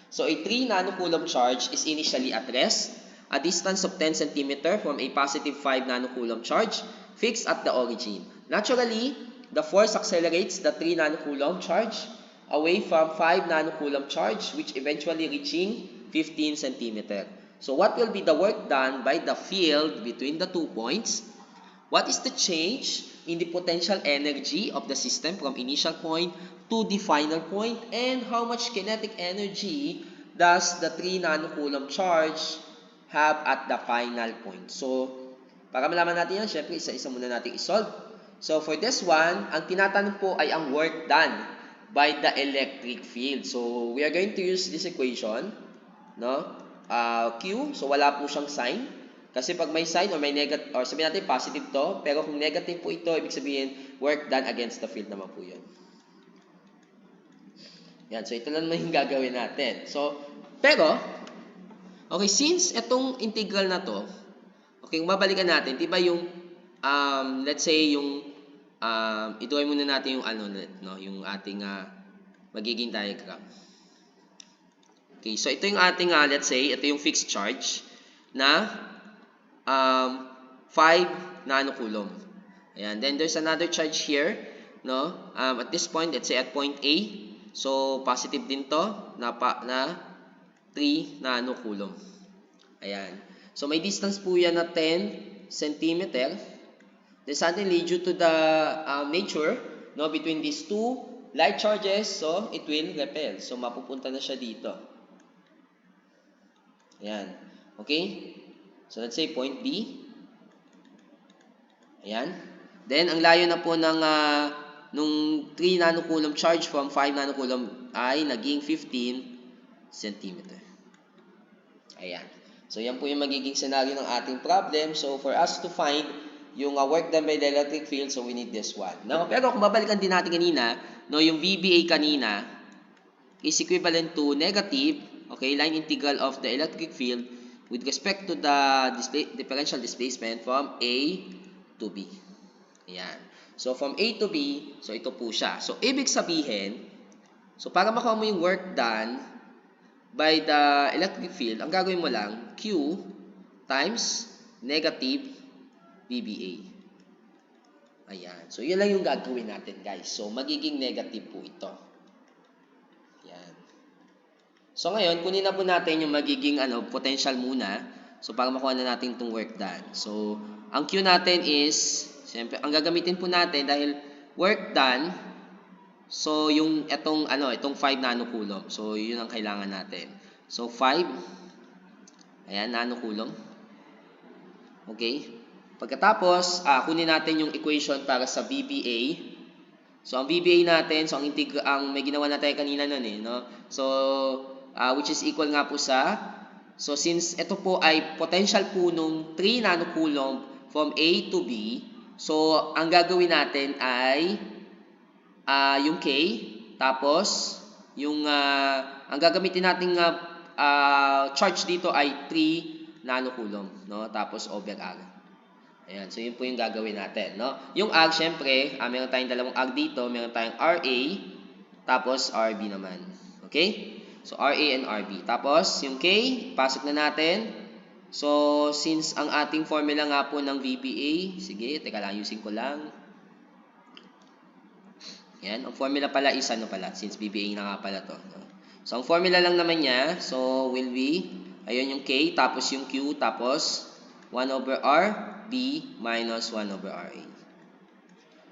So a 3 nanocoulomb charge is initially at rest, a distance of 10 cm from a positive 5 nanocoulomb charge fixed at the origin. Naturally, the force accelerates the 3 nanocoulomb charge away from 5 nanocoulomb charge, which eventually reaching 15 cm. So what will be the work done by the field between the 2 points? What is the change in the potential energy of the system from initial point to the final point? And how much kinetic energy does the 3 nanocoulomb charge have at the final point? So, para malaman natin yan, syempre isa-isa muna natin isolve. So, for this one, ang tinatanong po ay ang work done by the electric field. So, we are going to use this equation, no? Q, so wala po siyang sign. Kasi pag may sign or may negative, or sabihin natin positive to, pero kung negative po ito, ibig sabihin work done against the field naman po yun. Yan, so ito lang naman yung gagawin natin. So, pero, okay, since itong integral na to, okay, kung babalikan natin, di ba yung, let's say yung, ituloy muna natin yung no, yung ating magiging diagram. Okay, so ito yung ating, let's say, ito yung fixed charge na 5 nanocoulomb. Ayan. Then there's another charge here, no? At this point, let's say at point A, so positive din to na 3 nanocoulomb. Ayan. So may distance po yan na 10 cm. Then suddenly, due to the nature, no, between these two light charges, so it will repel. So mapupunta na siya dito. Ayan. Okay? So, let's say point B. Ayan. Then, ang layo na po ng nung 3 nanocoulomb charge from 5 nanocoulomb ay naging 15 cm. Ayan. So, yan po yung magiging scenario ng ating problem. So, for us to find yung work done by the electric field, so we need this one. Now, pero kung babalikan din natin kanina, no, yung VBA kanina is equivalent to negative, okay, line integral of the electric field with respect to the differential displacement from A to B. Ayan. So, from A to B, so ito po siya. So, ibig sabihin, so para makuha mo yung work done by the electric field, ang gagawin mo lang, Q times negative VBA. Ayan. So, yun lang yung gagawin natin, guys. So, magiging negative po ito. Ayan. So ngayon, kunin na po natin yung magiging potential muna. So para makuha na natin itong work done. So ang Q natin is, siyempre, ang gagamitin po natin dahil work done, so yung itong 5 nanocoulomb. So yun ang kailangan natin. So 5, ayan, nanocoulomb. Okay? Pagkatapos, kunin natin yung equation para sa VBA. So ang VBA natin, so ang may ginawa natin kanina nun no? So which is equal nga po sa, so since ito po ay potential po nung 3 nanocoulomb from A to B, so ang gagawin natin ay yung K, tapos yung ang gagamitin nating charge dito ay 3 nanocoulomb, no? Tapos over R. Ayan, so yun po yung gagawin natin, no? Yung R, syempre, meron tayong dalawang R dito, meron tayong RA, tapos RB naman. Okay? So, RA and RB. Tapos, yung K, pasok na natin. So, since ang ating formula nga po ng VBA, sige, teka lang, ayusin ko lang. Yan, ang formula pala is since VBA na nga pala to. No? So, ang formula lang naman niya, so, will be, ayun yung K, tapos yung Q, tapos 1 over R, B minus 1 over RA.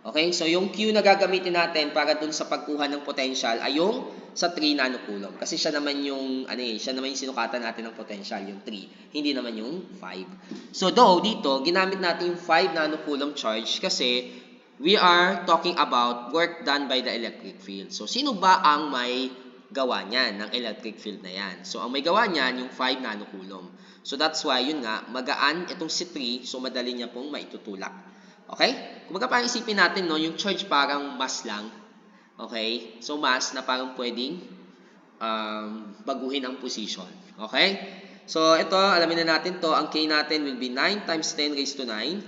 Okay, so yung Q na gagamitin natin para dun sa pagkuha ng potential ay yung sa 3 nanocoulomb. Kasi siya naman yung, siya naman yung sinukatan natin ng potential, yung 3. Hindi naman yung 5. So though, dito, ginamit natin yung 5 nanocoulomb charge kasi we are talking about work done by the electric field. So sino ba ang may gawa niyan, ng electric field na yan? So ang may gawa niyan, yung 5 nanocoulomb. So that's why, yun nga, magaan itong si 3, so madali niya pong maitutulak. Okay? Kumbaga parang isipin natin, no, yung charge parang mass lang. Okay? So mass na parang pwedeng baguhin ang position. Okay? So ito, alamin na natin to. Ang K natin will be 9 times 10 raised to 9.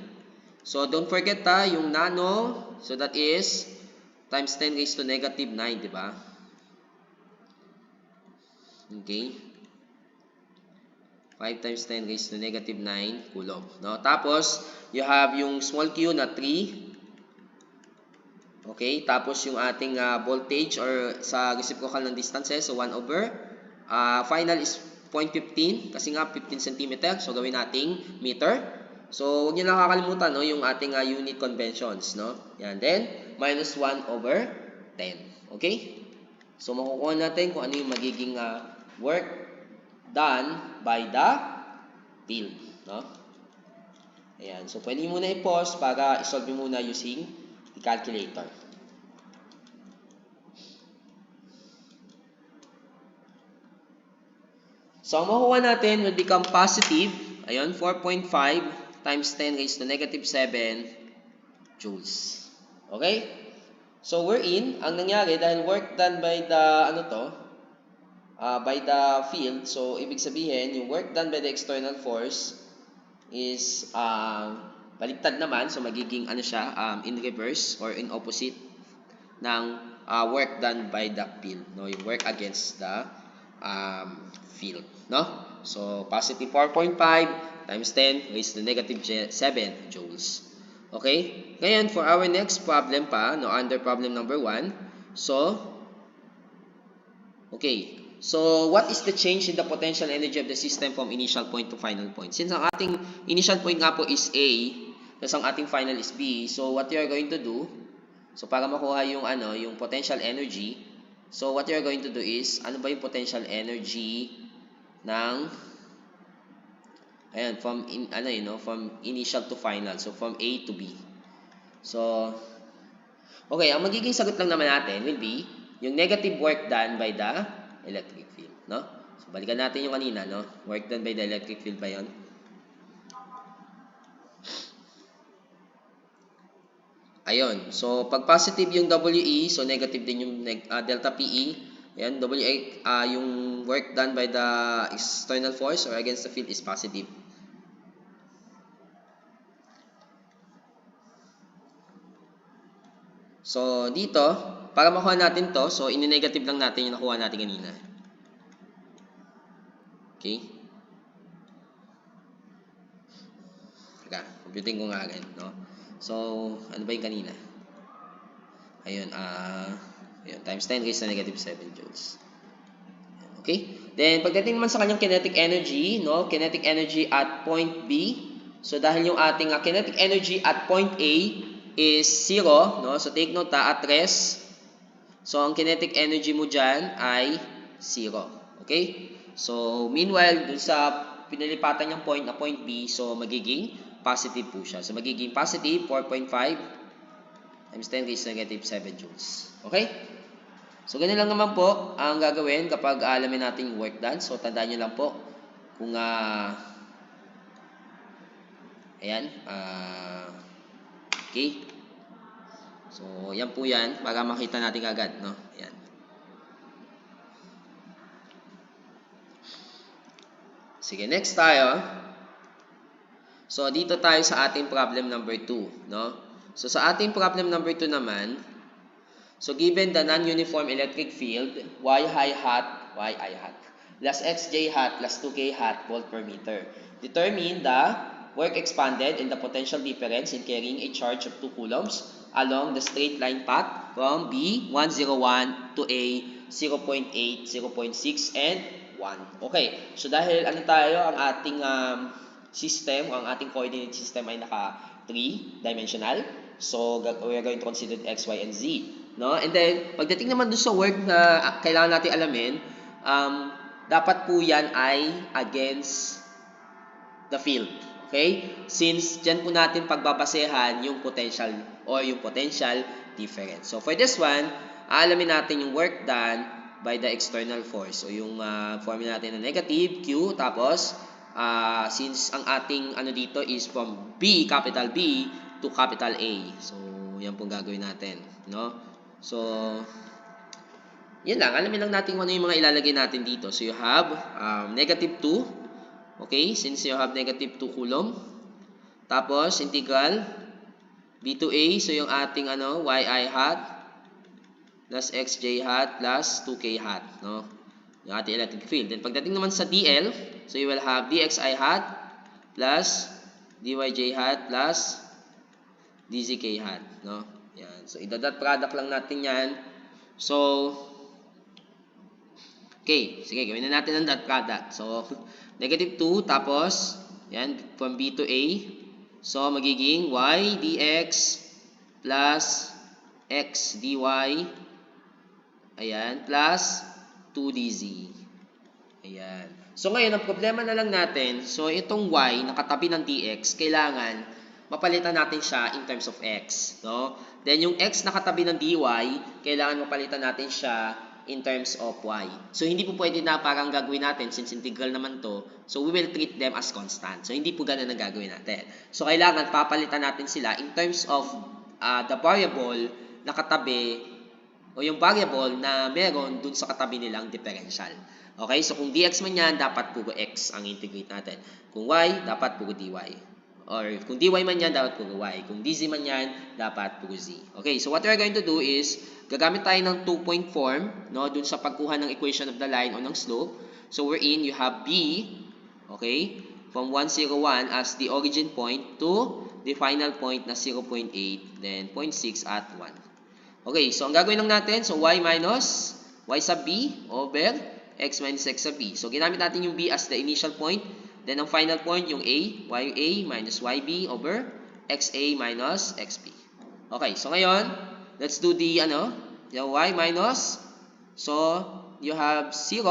So don't forget yung nano. So that is times 10 raised to negative 9, di ba? Okay? 5 times 10 raised to negative 9 coulomb. No? Tapos, you have yung small q na 3. Okay? Tapos, yung ating voltage or sa reciprocal ng distances, so 1 over. Final is 0.15 kasi nga 15 cm. So, gawin nating meter. So, huwag nyo lang kakalimutan, no? Yung ating unit conventions. No? Yan. Then, minus 1 over 10. Okay? So, makukuha natin kung ano yung magiging work done by the field. No? Ayan. So, pwede muna i-pause para isolve muna using the calculator. So, ang makukuha natin will become positive. Ayun, 4.5 times 10 raised to negative 7 joules. Okay? So, we're in. Ang nangyari, dahil work done by the, by the field, so ibig sabihin, yung work done by the external force is baliktad naman, so magiging in reverse or in opposite ng work done by the field, no? Yung work against the field, no? So positive 4.5 times 10 raised to negative 7 joules. Okay? Ngayon, for our next problem pa, no, under problem number 1, so okay. So, what is the change in the potential energy of the system from initial point to final point? Since ang ating initial point nga po is A, tapos ang ating final is B, so what you are going to do, so para makuha yung yung potential energy, so what you are going to do is, ano ba yung potential energy ng from initial to final, so from A to B. So, okay, ang magiging sagot lang naman natin will be yung negative work done by the electric field, no? So, balikan natin yung kanina, no? Work done by the electric field ba yun? Ayun. So, pag positive yung WE, so negative din yung delta PE. Ayan, WE, yung work done by the external force or against the field is positive. So, dito, para makuha natin to, so ini-negative lang natin yung nakuha natin kanina. Okay? Teka, computing ko nga agad, no? So, ano ba yung kanina? Ayun, ayun, times 10 raised to negative 7 joules. Okay? Then, pagdating naman sa kanyang kinetic energy, no? Kinetic energy at point B. So, dahil yung ating kinetic energy at point A is 0, no? So, take note at rest. So, ang kinetic energy mo dyan ay 0. Okay? So, meanwhile, dun sa pinalipatan niyang point na point B, so, magiging positive po siya. So, magiging positive 4.5 times 10 raised to negative 7 joules. Okay? So, ganun lang naman po ang gagawin kapag alamin natin yung work done. So, tandaan nyo lang po kung okay. So, yan po yan para makita natin agad, no? Ayan. Sige, next tayo. So, dito tayo sa ating problem number 2, no? So, sa ating problem number 2 naman, so given the non-uniform electric field, y I hat plus xj hat plus 2k hat volt per meter. Determine the work expanded and the potential difference in carrying a charge of 2 coulombs along the straight line path from B 101 to A 0.8, 0.6, and 1. Okay, so dahil ang ating system, ang ating coordinate system ay naka 3-dimensional, so we are going to consider x, y, and z. No? And then, pagdating naman doon sa work na kailangan natin alamin, dapat po yan ay against the field. Okay? Since dyan po natin pagbabasehan yung potential or yung potential difference. So, for this one, alamin natin yung work done by the external force. So, yung formula natin na negative Q, tapos, since ang ating dito is from B, capital B, to capital A. So, yan pong gagawin natin. No? So, yan lang. Alamin lang natin kung ano yung mga ilalagay natin dito. So, you have negative 2. Okay? Since you have negative 2 coulomb. Tapos, integral B to A. So, yung ating yi hat plus xj hat plus 2k hat. No? yung ating electric field. Then pagdating naman sa DL, so you will have dxi hat plus dyj hat plus dzk hat, no? Yan. So idadot product lang natin yan. So okay, sige, gawin na natin ang dot product. So negative 2 tapos yan from B to A. So magiging y dx plus x dy, ayan, plus 2dz. Ayan. So ngayon, ang problema na lang natin, so itong y nakatabi ng dx, kailangan mapalitan natin siya in terms of x, no? Then yung x nakatabi ng dy, kailangan mapalitan natin siya in terms of y. So hindi po pwede na parang gagawin natin, since integral naman to, so we will treat them as constant. So hindi po ganun ang gagawin natin. So kailangan papalitan natin sila in terms of the variable na katabi o yung variable na meron dun sa katabi nilang differential. Okay, so kung dx man yan, dapat puro x ang integrate natin. Kung y, dapat puro dy. Or kung dy man yan, dapat puro y. Kung dz man yan, dapat puro z. Okay, so what we're going to do is, gagamit tayo ng two-point form, no, dun sa pagkuha ng equation of the line o ng slope. So wherein you have b, okay, from 1, 0, 1 as the origin point to the final point na 0.8, then 0.6 at 1. Okay, so ang gagawin lang natin, so y minus y sub b over x minus x sub b. So ginamit natin yung b as the initial point, then ang final point yung a, ya minus yb over xa minus xb. Okay, so ngayon, let's do the yung y minus, so you have 0,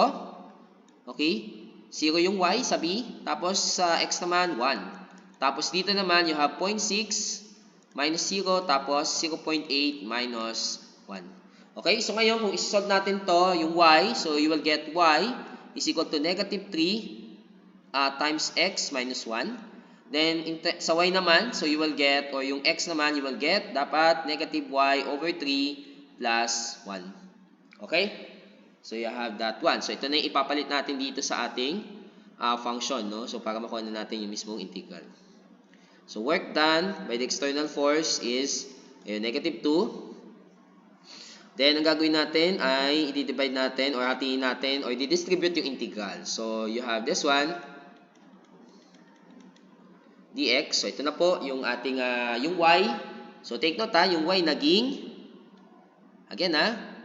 okay, 0 yung y sa b, tapos sa x naman 1. Tapos dito naman you have 0.6 minus 0, tapos 0.8 minus 1. Okay, so ngayon kung isolve natin to, yung y, so you will get y is equal to negative 3 times x minus 1. Then sa y naman, so you will get, or yung x naman, you will get, dapat negative y over 3 plus 1. Okay? So you have that one. So ito na yung ipapalit natin dito sa ating function, no? So para makuha na natin yung mismong integral. So work done by the external force is negative 2. Then, ang gagawin natin ay i-divide natin or hatiin natin or i-distribute yung integral. So, you have this one, dx. So, ito na po yung ating, yung y. So, take note yung y naging, again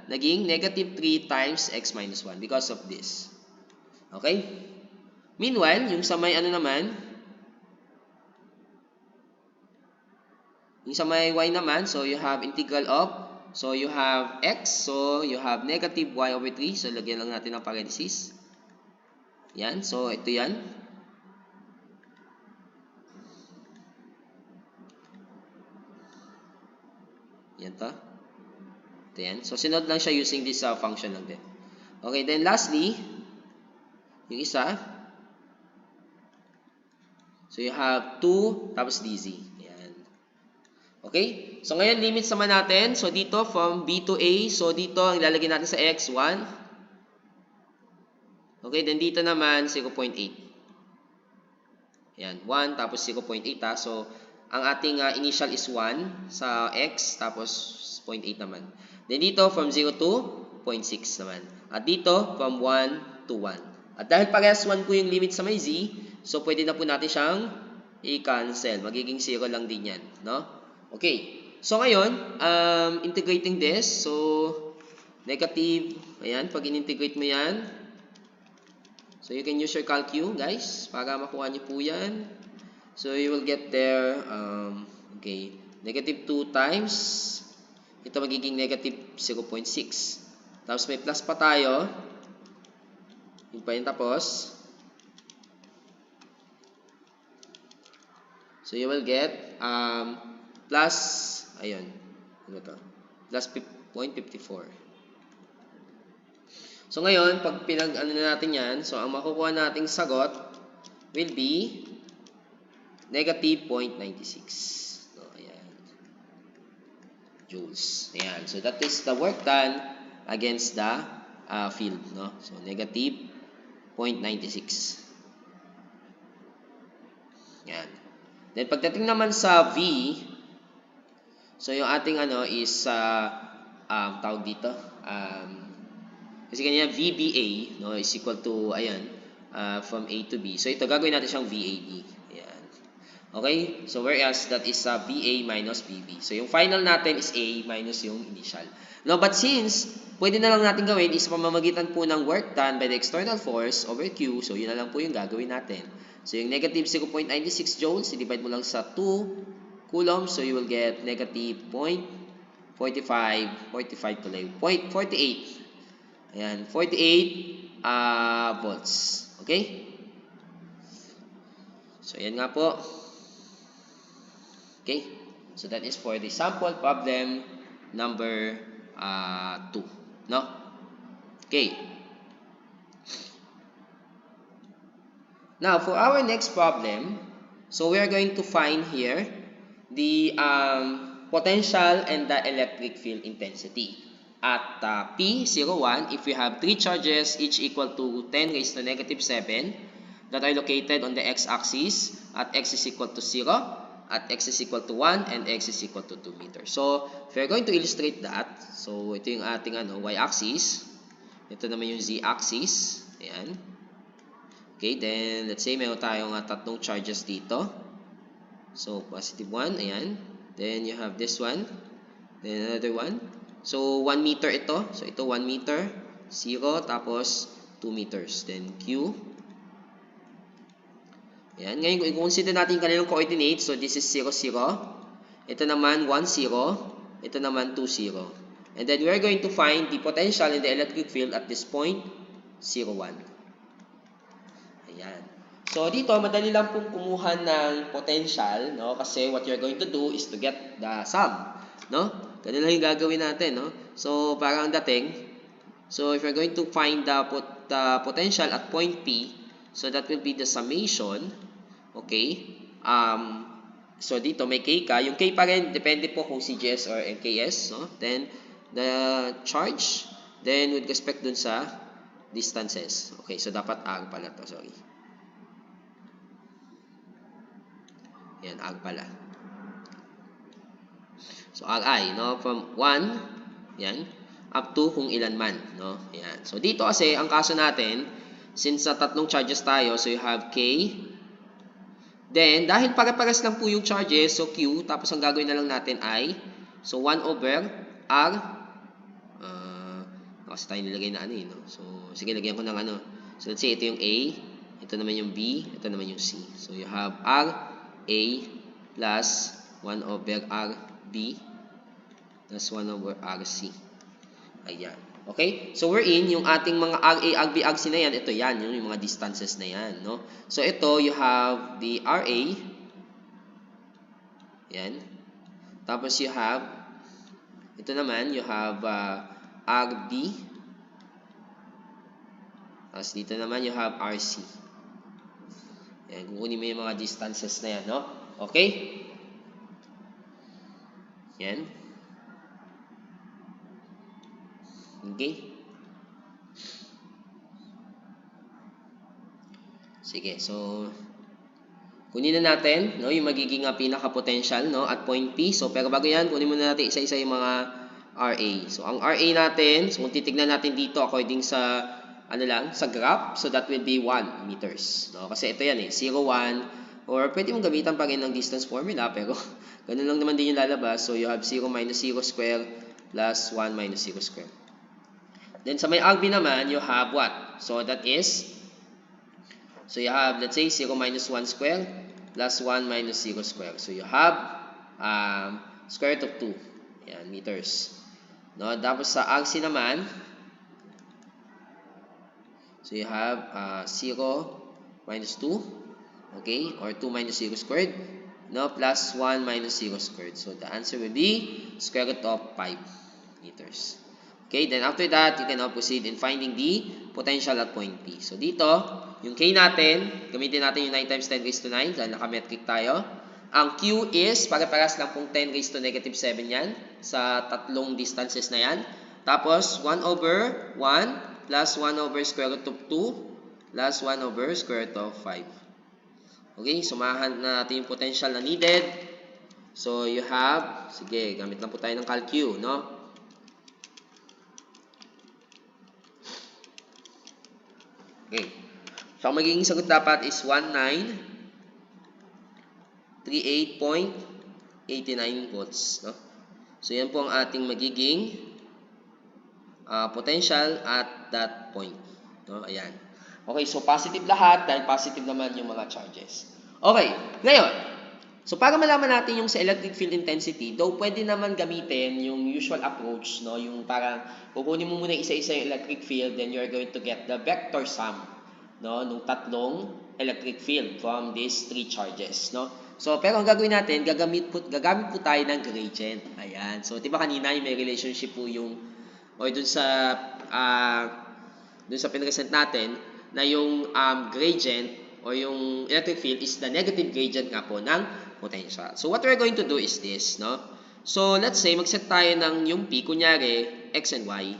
naging negative 3 times x minus 1 because of this. Okay? Meanwhile, yung sa may naman, yung sa may y naman, so you have integral of, so you have x, so you have negative y over 3. So lagyan lang natin ng parenthesis. Yan, so ito yan. Yan to. Ito yan. So sinod lang siya using this function lang din. Okay, then lastly, yung isa. So you have 2 tapos dz. Yan. Okay? So ngayon limits naman natin. So dito from b to a. So dito ang ilalagay natin sa x 1. Okay, then dito naman 0.8. Yan, 1 tapos 0.8 So ang ating initial is 1 sa x tapos 0.8 naman. Then dito from 0 to 0.6 naman. At dito from 1 to 1. At dahil parehas 1 po yung limit sa may z, so pwede na po natin siyang i-cancel. Magiging 0 lang din yan, no? Okay. So ngayon, integrating this. So negative, ayan, pag in-integrate mo yan, so you can use your calcu, guys, para makuha niyo po yan. So you will get there, okay, negative 2 times, ito magiging negative 0.6. Tapos may plus pa tayo. Yun pa yun tapos. So you will get, plus, ayun, ano to? Plus 0.54. So ngayon, pag pinag-ano na natin yan, so ang makukuha nating sagot will be negative 0.96. So, ayan. Joules. Ayan. So that is the work done against the field. No? So negative 0.96. Ayan. Then pagdating naman sa V, so yung ating is tawag dito, Kasi kanina VBA, no, is equal to, ayan, from A to B. So ito, gagawin natin siyang VAB. Ayan. Okay? So whereas that is BA minus BB. So yung final natin is A minus yung initial. No, but since pwede na lang natin gawin is pamamagitan po ng work done by the external force over Q. So yun na lang po yung gagawin natin. So yung negative 0.96 joules, i-divide mo lang sa 2 coulombs. So you will get negative 0.45 tuloy. 0.48. Ayan, 48 volts. Okay? So, ayan nga po. Okay? So, that is for the sample problem number 2. No? Okay. Now, for our next problem, so we are going to find here the potential and the electric field intensity. At P01, if we have 3 charges each equal to 10 raised to negative 7 that are located on the x-axis at x is equal to 0, at x is equal to 1, and x is equal to 2 meters. So, if we're going to illustrate that, so ito yung ating y-axis, ito naman yung z-axis, ayan. Okay, then let's say meron tayong tatlong charges dito. So, positive 1, ayan. Then you have this one, then another one. So, 1 meter ito. So, ito 1 meter, 0, tapos 2 meters. Then, Q. Ayan. Ngayon, kung consider natin yung kanilang coordinates, so this is 0, 0. Ito naman 1, 0. Ito naman 2, 0. And then, we are going to find the potential in the electric field at this point, 0, 1. Ayan. So, dito, madali lang pong kumuha ng potential, no? Kasi what you're going to do is to get the sum, no? Ganun lang yung gagawin natin, no? So, parang dating. So, if you're going to find the potential at point P, so that will be the summation. Okay? So, dito may K ka. Yung K pa rin, depende po kung CGS or MKS, no? Then, the charge, then with respect dun sa distances. Okay, so dapat R pala to, sorry. Yan, R pala. So, Ri, no? From 1, yan, up to kung ilan man, no? Yan. So, dito kasi, ang kaso natin, since sa tatlong charges tayo, so you have K. Then, dahil pare-pares lang po yung charges, so Q, tapos ang gagawin na lang natin ay, so 1 over R, kasi tayo nilagay na ano no? So, sige, lagyan ko ng ano. So, let's say, ito yung A, ito naman yung B, ito naman yung C. So, you have R, A, plus 1 over R, B, plus 1 over RC. Ayan. Okay? So, we're in yung ating mga RA, RB, RC na yan. Ito yan, yung mga distances na yan. No? So, ito, you have the RA. Yan. Tapos, you have, ito naman, you have RB. Tapos, dito naman, you have RC. Yan. Kukunin mo yung mga distances na yan. No? Okay? Yan. Okay? Sige, so kunin na natin, no, yung magiging pinaka-potential, no, at point P. So, pero bago yan, kunin muna natin isa-isa yung mga RA. So, ang RA natin, so kung titignan natin dito according sa sa graph, so that will be 1 meters. No? Kasi ito yan 0, 1, or pwede mong gamitan pa rin ng distance formula, pero ganun lang naman din yung lalabas. So, you have 0 minus 0 square plus 1 minus 0 square. Then, sa may RB naman, you have what? So, that is, so you have, let's say, 0 minus 1 square plus 1 minus 0 square. So, you have square root of 2. Ayan, meters. No? Tapos, sa RC naman, so you have 0 minus 2. Okay? Or 2 minus 0 squared. No? Plus 1 minus 0 squared. So, the answer will be square root of 5 meters. Okay, then after that, you can now proceed in finding the potential at point P. So, dito, yung K natin, gamitin natin yung 9 times 10 raised to 9 dahil naka-metric tayo. Ang Q is, pare-paras lang pong 10 raised to negative 7 yan sa tatlong distances na yan. Tapos, 1 over 1 plus 1 over square root of 2 plus 1 over square root of 5. Okay, sumahan na natin yung potential na needed. So, you have, sige, gamit lang po tayo ng calcu, no? Okay. So, ang magiging sagot dapat is 1938.89 volts. No? So, yan po ang ating magiging potential at that point. No? Ayan. Okay, so positive lahat dahil positive naman yung mga charges. Okay, ngayon, so para malaman natin yung sa electric field intensity, though pwede naman gamitin yung usual approach, no? Yung parang kukunin mo muna isa-isa yung electric field, then you're going to get the vector sum, no? Nung tatlong electric field from these three charges, no? So, pero ang gagawin natin, gagamit po tayo ng gradient. Ayan. So, di ba kanina yung may relationship po yung, o dun sa pinresent natin, na yung gradient o yung electric field is the negative gradient nga po ng potential. So, what we're going to do is this, no? So, let's say, mag-set tayo ng yung P, kunyari, X and Y.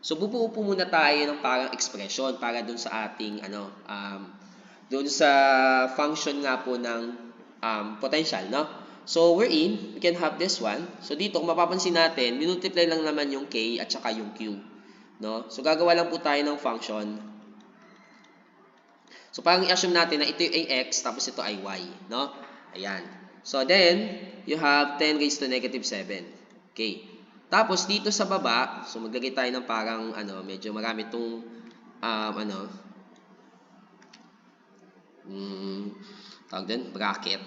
So, bubuo po muna tayo ng parang expression para dun sa ating, dun sa function nga po ng potential, no? So, we can have this one. So, dito, kung mapapansin natin, minultiply lang naman yung K at saka yung Q, no? So, gagawa lang po tayo ng function. So, parang i-assume natin na ito ay X, tapos ito ay Y, no? Ayan. So, then, you have 10 raised to negative 7. Okay. Tapos, dito sa baba, so, maglagay tayo ng parang, medyo marami itong, tawag din, bracket.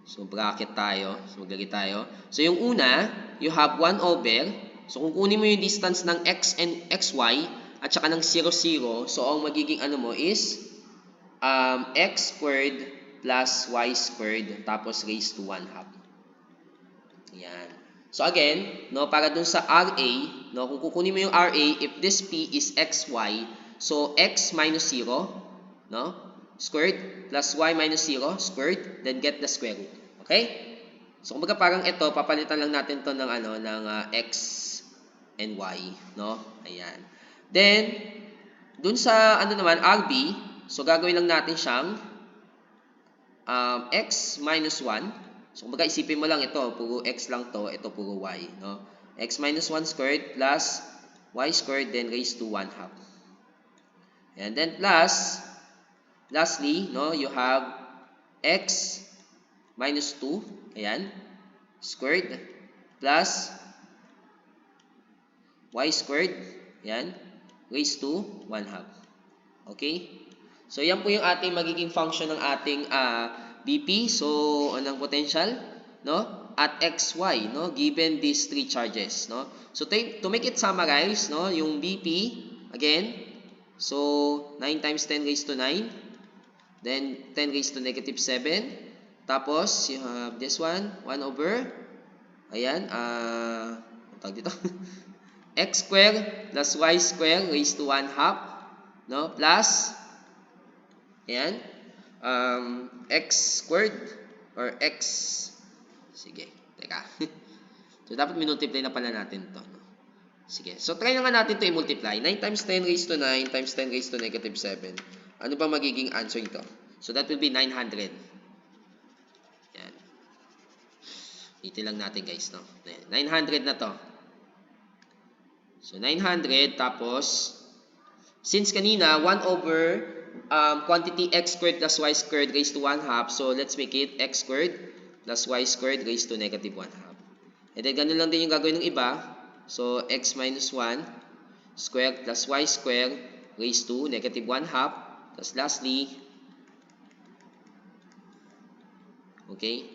So, bracket tayo. So, maglagay tayo. So, yung una, you have 1 over. So, kung kunin mo yung distance ng X and XY, at saka ng 0, 0. So, ang magiging mo is x squared plus y squared tapos raised to 1/2. Ayan. So, again, no, para dun sa RA, no, kung kukunin mo yung RA, if this P is xy, so x minus 0, no, squared plus y minus 0 squared, then get the square root. Okay? So, kumbaga parang ito, papalitan lang natin to ng ng x and y, no? Ayan. Then, dun sa naman, RB, so gagawin lang natin siyang x minus 1. So, kumbaga isipin mo lang ito, puro x lang to, ito puro y, no? X minus 1 squared plus y squared, then raised to 1/2. And then plus, lastly, no, you have x minus 2, ayan, squared plus y squared, ayan, raised to 1/2. Okay? So, yan po yung ating magiging function ng ating BP. So, anong potential? No? At XY, no? Given these three charges, no? So, to make it summarize, no? Yung BP, again, so, 9 times 10 raised to 9. Then, 10 raised to negative 7. Tapos, you have this one, 1 over, ayan, tawag dito, x squared plus y squared raised to 1/2, no, plus ayan, x squared or x, sige, teka. So, dapat minultiply na pala natin to, no? Sige, so try na nga natin to i-multiply. 9 times 10 raised to 9 times 10 raised to negative 7. Ano ba magiging answer nito? So, that will be 900. Ayan. Dito lang natin, guys, no? 900 na to. So, 900, tapos, since kanina, 1 over quantity x squared plus y squared raised to 1/2, so let's make it x squared plus y squared raised to negative 1/2. And then, ganun lang din yung gagawin ng iba. So, x minus 1 squared plus y squared raised to negative 1/2. Tapos, lastly, okay?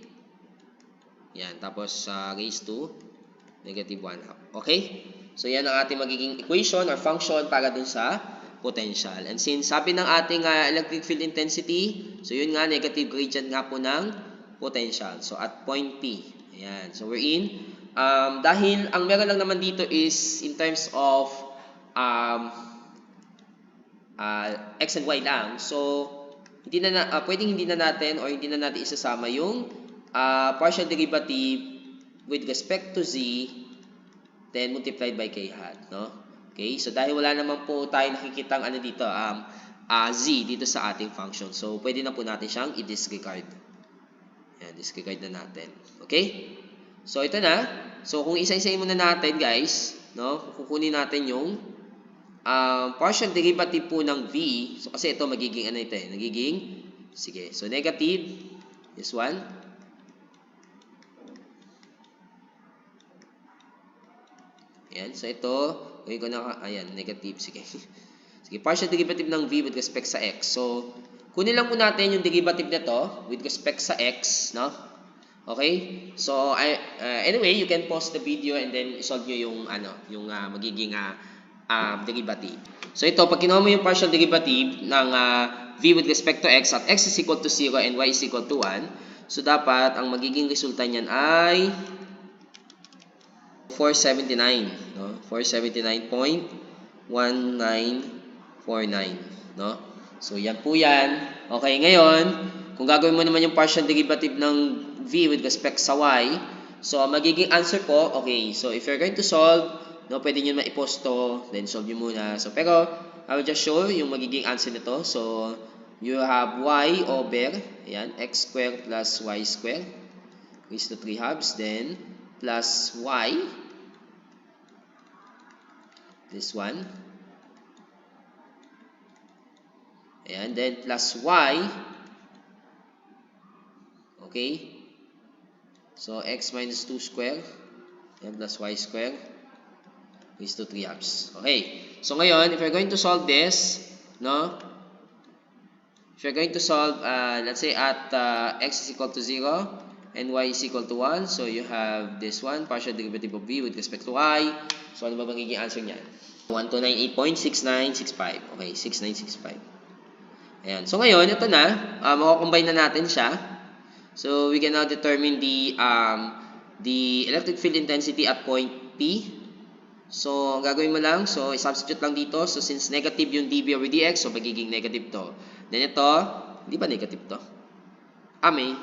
Yan, tapos, raised to negative 1/2. Okay? So, yan ang ating magiging equation or function para dun sa potential. And since sabi ng ating electric field intensity, so yun nga, negative gradient nga po ng potential. So, at point P. Ayan. So, we're in. Dahil ang meron lang naman dito is in terms of x and y lang. So, pwedeng hindi na natin or hindi na natin isasama yung partial derivative with respect to z, then multiplied by k hat, no? Okay, so dahil wala naman po tayo nakikitang dito, z dito sa ating function. So, pwede na po natin siyang i-disregard. Ayan, disregard na natin. Okay? So, ito na. So, kung isa-isahin muna natin, guys, no? Kukunin natin yung partial derivative po ng V, so kasi ito magiging ano ito eh, nagiging, sige, so negative, this one, ayan, so ito, gawin ko na, ayan, negative, sige, sige, partial derivative ng V with respect sa X, so, kunin lang po natin yung derivative nito with respect sa X, no? Okay? So, anyway, you can pause the video and then solve nyo yung, magiging derivative. So, ito, pag kinuha mo yung partial derivative ng V with respect to X at X is equal to 0 and Y is equal to 1, so, dapat, ang magiging resulta niyan ay 479, no? 479.1949, no? So, yan po yan. Okay, ngayon, kung gagawin mo naman yung partial derivative ng V with respect sa Y, so, magiging answer po, okay, so, if you're going to solve, no, pwede nyo ma-post to, then solve nyo muna. So, pero, I will just show yung magiging answer nito. So, you have Y over, ayan, X squared plus Y squared, raised to 3 halves, then, plus Y, this one, ayan, then plus Y, okay, so X minus 2 square, ayan, plus Y square, raised to 3 halves. Okay, so ngayon, if you're going to solve this, no, if you're going to solve, let's say at X is equal to 0, and Y is equal to 1, so you have this one, partial derivative of V with respect to Y, so ano ba magiging answer niyan? 1298.6965. Okay, 6965. Ayan. So, ngayon, ito na. Makakombine na natin siya. So, we can now determine the electric field intensity at point P. So, ang gagawin mo lang, so, i-substitute lang dito. So, since negative yung dV over dx, so, magiging negative to. Then, ito, hindi ba negative to? May.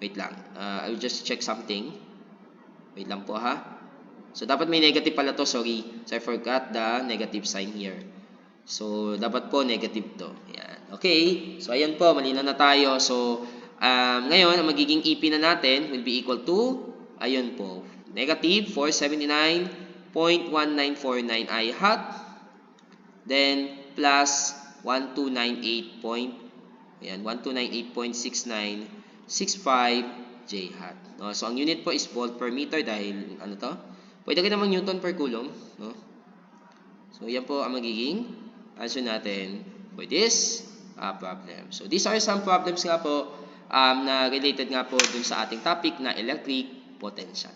Wait lang. I will just check something. Wait lang po, ha? So, dapat may negative pala to, sorry. So, I forgot the negative sign here. So, dapat po negative to. Yan. Okay. So, ayan po. Malinaw na tayo. So, ngayon, ang magiging EP na natin will be equal to, ayun po, negative 479.1949 I hat. Then, plus 1298.6965 J hat. No? So, ang unit po is volt per meter dahil, ano to? Pwede ka namang Newton per coulomb, no? So, yan po ang magiging answer natin for this problem. So, these are some problems nga po na related nga po dun sa ating topic na electric potential.